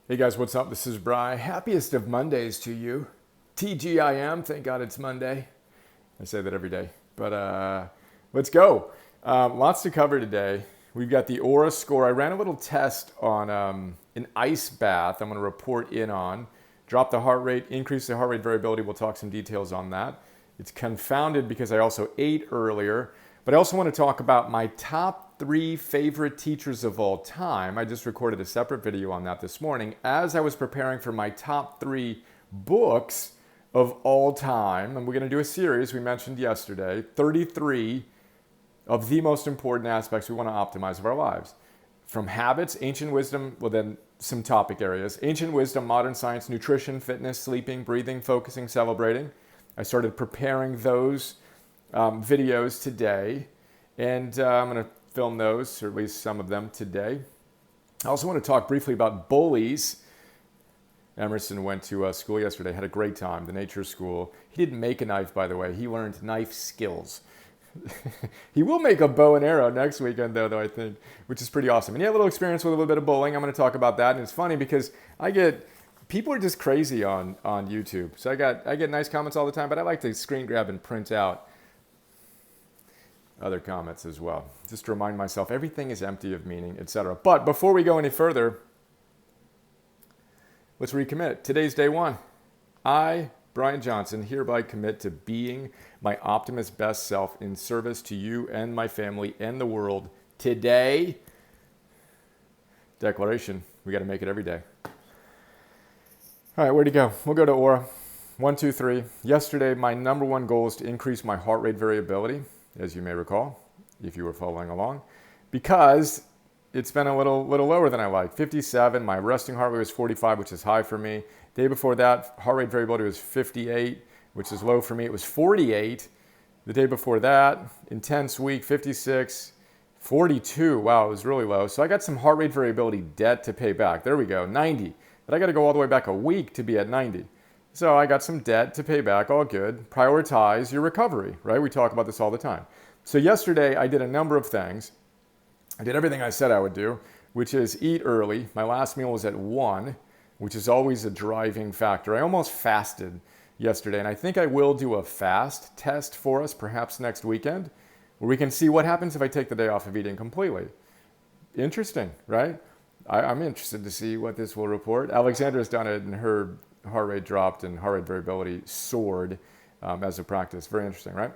Hey guys, what's up? This is Bry. Happiest of Mondays to you. TGIM, thank God it's Monday. I say that every day. But let's go. Lots to cover today. We've got the Aura score. I ran a little test on an ice bath I'm going to report in on. Drop the heart rate, increase the heart rate variability. We'll talk some details on that. It's confounded because I also ate earlier. But I also want to talk about my top 3 favorite teachers of all time. I just recorded a separate video on that this morning as I was preparing for my top 3 books of all time. And we're going to do a series we mentioned yesterday, 33 of the most important aspects we want to optimize of our lives. From habits, ancient wisdom, well then some topic areas. Ancient wisdom, modern science, nutrition, fitness, sleeping, breathing, focusing, celebrating. I started preparing those videos today, and I'm going to film those, or at least some of them today. I also want to talk briefly about Bullies. Emerson went to school yesterday, had a great time, the nature school. He didn't make a knife, by the way. He learned knife skills. He will make a bow and arrow next weekend, though, I think, which is pretty awesome. And he had a little experience with a little bit of bowling. I'm going to talk about that, and it's funny because people are just crazy on YouTube. So I get nice comments all the time, but I like to screen grab and print out other comments as well, just to remind myself everything is empty of meaning, etc. But before we go any further, let's recommit. Today's day 1. I, Brian Johnson, hereby commit to being my optimist best self in service to you and my family and the world today. Declaration. We got to make it every day. All right, where'd you go? We'll go to Aura. 1, 2, 3. Yesterday, my number 1 goal is to increase my heart rate variability, as you may recall, if you were following along, because it's been a little lower than I like. 57, my resting heart rate was 45, which is high for me. Day before that, heart rate variability was 58, which is low for me. It was 48. The day before that, intense week, 56, 42. Wow, it was really low. So I got some heart rate variability debt to pay back. There we go, 90. But I got to go all the way back a week to be at 90. So I got some debt to pay back, all good. Prioritize your recovery, right? We talk about this all the time. So yesterday I did a number of things. I did everything I said I would do, which is eat early. My last meal was at 1, which is always a driving factor. I almost fasted yesterday, and I think I will do a fast test for us perhaps next weekend, where we can see what happens if I take the day off of eating completely. Interesting, right? I'm interested to see what this will report. Alexandra's done it, and her heart rate dropped and heart rate variability soared as a practice. Very interesting, right?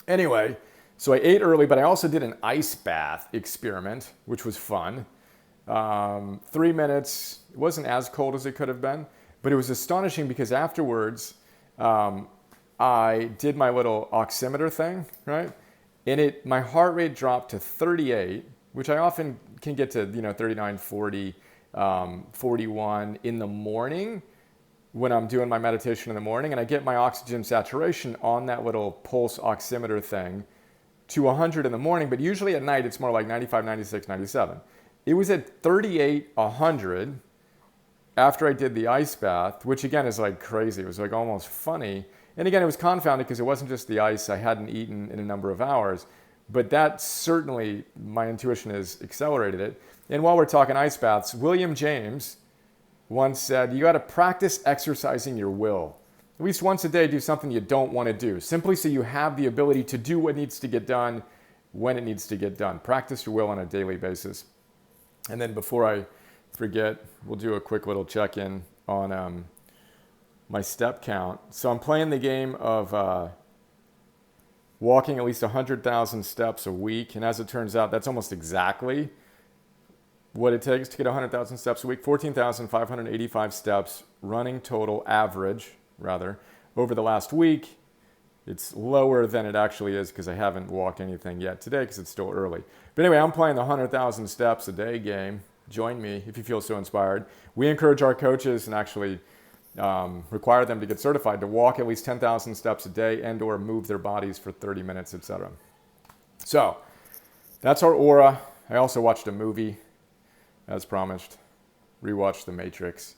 Anyway, so I ate early, but I also did an ice bath experiment, which was fun. 3 minutes. It wasn't as cold as it could have been, but it was astonishing because afterwards I did my little oximeter thing, right? And my heart rate dropped to 38, which I often can get to 39, 40, 41 in the morning when I'm doing my meditation in the morning, and I get my oxygen saturation on that little pulse oximeter thing to 100 in the morning, but usually at night it's more like 95, 96, 97. It was at 38, 100 after I did the ice bath, which again is like crazy. It was like almost funny. And again, it was confounded because it wasn't just the ice. I hadn't eaten in a number of hours, but that certainly, my intuition has accelerated it. And while we're talking ice baths, William James once said, you got to practice exercising your will. At least once a day, do something you don't want to do, simply so you have the ability to do what needs to get done when it needs to get done. Practice your will on a daily basis. And then before I forget, we'll do a quick little check-in on my step count. So I'm playing the game of walking at least 100,000 steps a week. And as it turns out, that's almost exactly what it takes to get 100,000 steps a week. 14,585 steps running total average, over the last week. It's lower than it actually is because I haven't walked anything yet today because it's still early. But anyway, I'm playing the 100,000 steps a day game. Join me if you feel so inspired. We encourage our coaches and actually require them to get certified to walk at least 10,000 steps a day and or move their bodies for 30 minutes, etc. So that's our Aura. I also watched a movie, as promised. Rewatched The Matrix.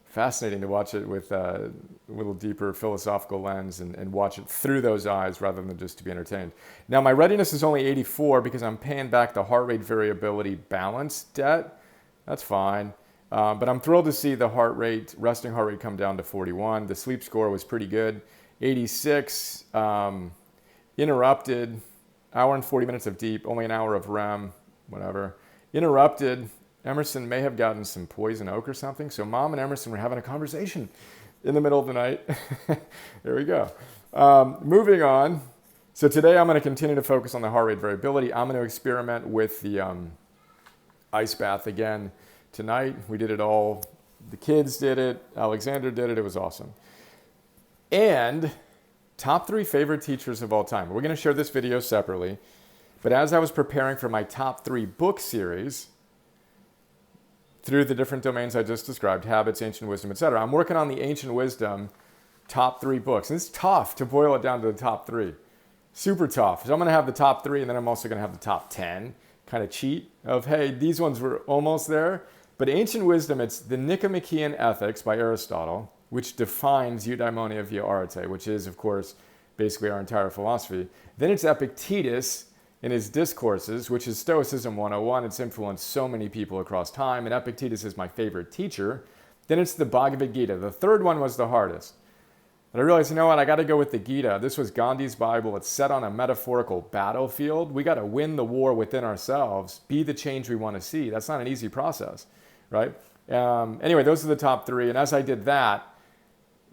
Fascinating to watch it with a little deeper philosophical lens and watch it through those eyes rather than just to be entertained. Now, my readiness is only 84 because I'm paying back the heart rate variability balance debt. That's fine. But I'm thrilled to see the resting heart rate come down to 41. The sleep score was pretty good. 86, interrupted, hour and 40 minutes of deep, only an hour of REM, whatever. Interrupted, Emerson may have gotten some poison oak or something. So Mom and Emerson were having a conversation in the middle of the night. There we go. Moving on. So today I'm going to continue to focus on the heart rate variability. I'm going to experiment with the ice bath again tonight. We did it all. The kids did it. Alexander did it. It was awesome. And top 3 favorite teachers of all time. We're going to share this video separately. But as I was preparing for my top 3 book series, through the different domains I just described, habits, ancient wisdom, etc., I'm working on the ancient wisdom top 3 books. And it's tough to boil it down to the top 3. Super tough. So I'm going to have the top 3, and then I'm also going to have the top 10. Kind of cheat of, hey, these ones were almost there. But ancient wisdom, it's the Nicomachean Ethics by Aristotle, which defines eudaimonia via arete, which is, of course, basically our entire philosophy. Then it's Epictetus in his discourses, which is Stoicism 101. It's influenced so many people across time, and Epictetus is my favorite teacher. Then it's the Bhagavad-Gita. The third one was the hardest. But I realized, you know what, I got to go with the Gita. This was Gandhi's Bible. It's set on a metaphorical battlefield. We got to win the war within ourselves, be the change we want to see. That's not an easy process, right? Anyway, those are the top 3. And as I did that,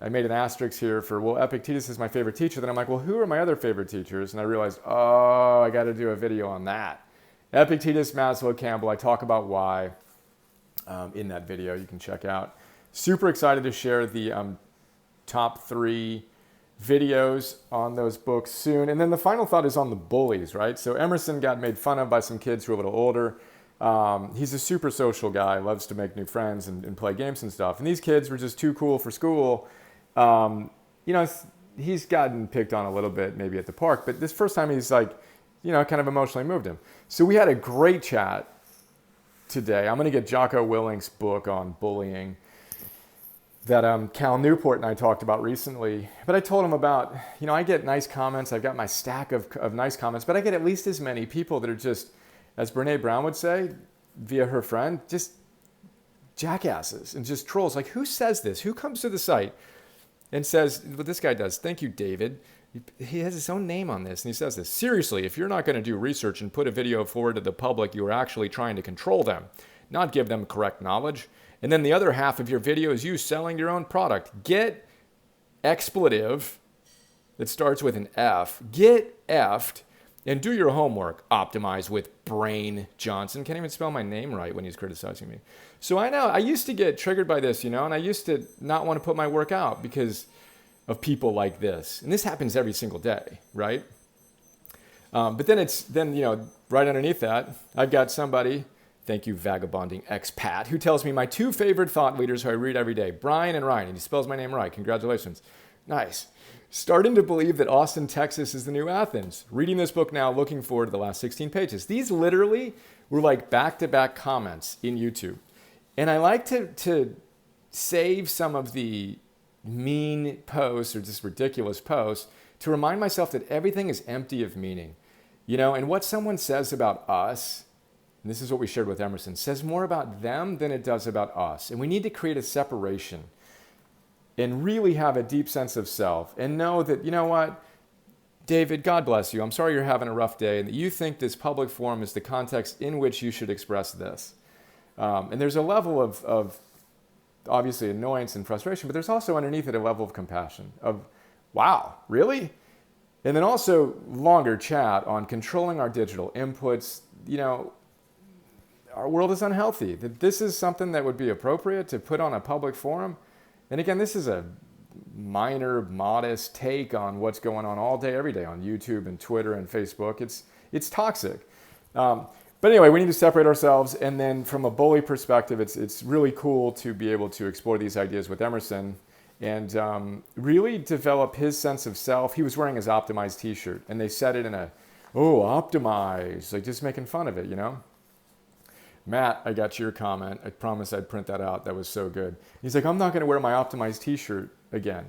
I made an asterisk here for, well, Epictetus is my favorite teacher. Then I'm like, well, who are my other favorite teachers? And I realized, oh, I got to do a video on that. Epictetus, Maslow, Campbell. I talk about why in that video you can check out. Super excited to share the top 3 videos on those books soon. And then the final thought is on the bullies, right? So Emerson got made fun of by some kids who are a little older. He's a super social guy, loves to make new friends and play games and stuff. And these kids were just too cool for school. He's gotten picked on a little bit maybe at the park, but this first time he's like, kind of emotionally moved him. So we had a great chat today. I'm going to get Jocko Willink's book on bullying that Cal Newport and I talked about recently. But I told him about, I get nice comments. I've got my stack of nice comments, but I get at least as many people that are just, as Brene Brown would say, via her friend, just jackasses and just trolls. Like, who says this? Who comes to the site and says what this guy does? Thank you, David. He has his own name on this, and he says this. Seriously, if you're not going to do research and put a video forward to the public, you are actually trying to control them, not give them correct knowledge. And then the other half of your video is you selling your own product. Get expletive that starts with an F. Get effed and do your homework. Optimize with Brain Johnson. Can't even spell my name right when he's criticizing me. So I used to get triggered by this, and I used to not want to put my work out because of people like this. And this happens every single day, right? But then right underneath that, I've got somebody, thank you, Vagabonding Expat, who tells me my 2 favorite thought leaders who I read every day, Brian and Ryan. And he spells my name right. Congratulations. Nice. Starting to believe that Austin, Texas is the new Athens. Reading this book now, looking forward to the last 16 pages. These literally were like back-to-back comments in YouTube. And I like to save some of the mean posts or just ridiculous posts to remind myself that everything is empty of meaning. And what someone says about us, and this is what we shared with Emerson, says more about them than it does about us. And we need to create a separation and really have a deep sense of self and know that, what, David, God bless you. I'm sorry you're having a rough day and that you think this public forum is the context in which you should express this. And there's a level of obviously annoyance and frustration, but there's also underneath it a level of compassion of, wow, really? And then also longer chat on controlling our digital inputs. Our world is unhealthy. That this is something that would be appropriate to put on a public forum. And again, this is a minor, modest take on what's going on all day, every day on YouTube and Twitter and Facebook. It's toxic. But anyway, we need to separate ourselves. And then from a bully perspective, it's really cool to be able to explore these ideas with Emerson and really develop his sense of self. He was wearing his optimized t-shirt and they said it in optimize, like just making fun of it, Matt, I got your comment. I promised I'd print that out. That was so good. He's like, I'm not going to wear my optimized t-shirt again.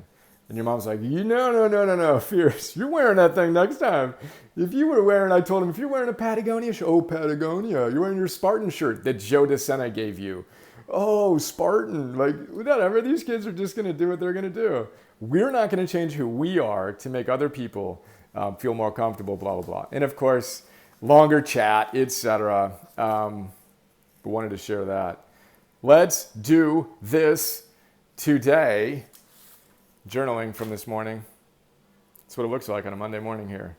And your mom's like, no, Fierce. You're wearing that thing next time. If you were wearing, I told him, if you're wearing a Patagonia shirt, Patagonia, you're wearing your Spartan shirt that Joe DeSena gave you. Oh, Spartan, like whatever. These kids are just going to do what they're going to do. We're not going to change who we are to make other people feel more comfortable, blah, blah, blah. And of course, longer chat, etc. But wanted to share that. Let's do this today. Journaling from this morning. That's what it looks like on a Monday morning here.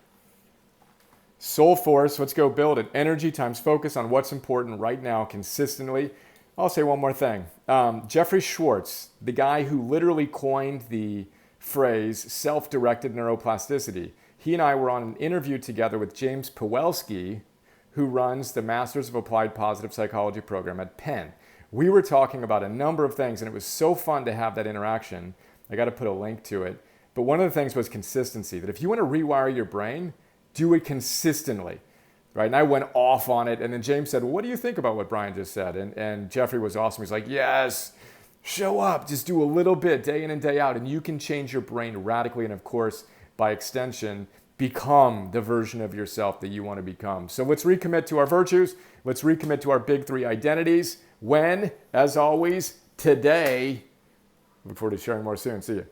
Soul force, let's go build it. Energy times focus on what's important right now consistently. I'll say one more thing. Jeffrey Schwartz, the guy who literally coined the phrase self-directed neuroplasticity, he and I were on an interview together with James Pawelski, who runs the Masters of Applied Positive Psychology program at Penn. We were talking about a number of things, and it was so fun to have that interaction. I got to put a link to it. But one of the things was consistency, that if you want to rewire your brain, do it consistently. Right? And I went off on it. And then James said, well, what do you think about what Brian just said? And Jeffrey was awesome. He's like, yes, show up. Just do a little bit day in and day out. And you can change your brain radically. And of course, by extension, become the version of yourself that you want to become. So let's recommit to our virtues. Let's recommit to our big three identities. When, as always, today. Look forward to sharing more soon. See you.